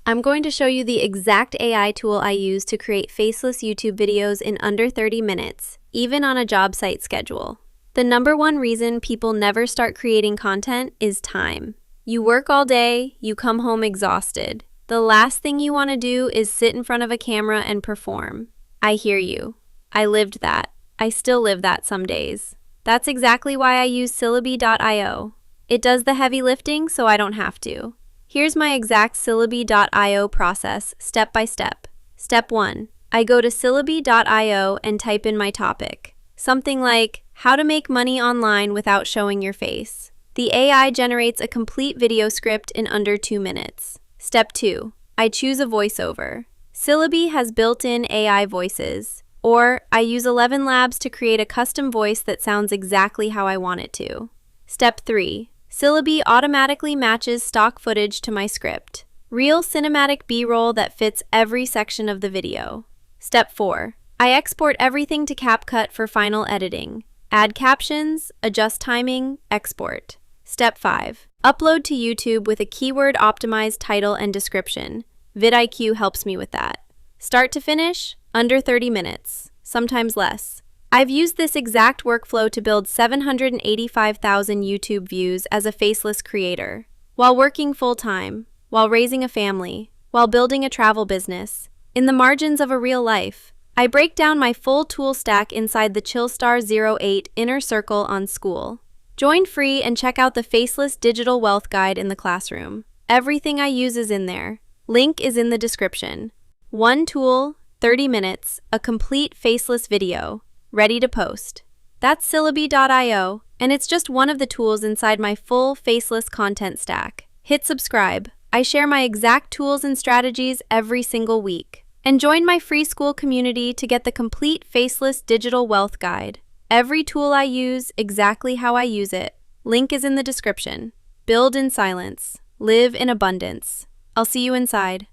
I'm going to show you the exact AI tool I use to create faceless YouTube videos in under 30 minutes, even on a job site schedule. The number one reason people never start creating content is time. You work all day, you come home exhausted. The last thing you want to do is sit in front of a camera and perform. I hear you. I lived that. I still live that some days. That's exactly why I use Syllabi.io. It does the heavy lifting so I don't have to. Here's my exact Syllabi.io process, step by step. Step 1. I go to Syllabi.io and type in my topic. Something like, how to make money online without showing your face. The AI generates a complete video script in under 2 minutes. Step 2. I choose a voiceover. Syllabi has built-in AI voices. Or, I use ElevenLabs to create a custom voice that sounds exactly how I want it to. Step 3. Syllabi automatically matches stock footage to my script. Real cinematic B-roll that fits every section of the video. Step 4. I export everything to CapCut for final editing. Add captions, adjust timing, export. Step 5. Upload to YouTube with a keyword-optimized title and description. vidIQ helps me with that. Start to finish, under 30 minutes, sometimes less. I've used this exact workflow to build 785,000 YouTube views as a faceless creator, while working full-time, while raising a family, while building a travel business. In the margins of a real life, I break down my full tool stack inside the Chillstar 08 Inner Circle on School. Join free and check out the Faceless Digital Wealth Guide in the classroom. Everything I use is in there. Link is in the description. One tool, 30 minutes, a complete faceless video. Ready to post. That's Syllabi.io, and it's just one of the tools inside my full faceless content stack. Hit subscribe. I share my exact tools and strategies every single week. And join my free school community to get the complete faceless digital wealth guide. Every tool I use, exactly how I use it. Link is in the description. Build in silence. Live in abundance. I'll see you inside.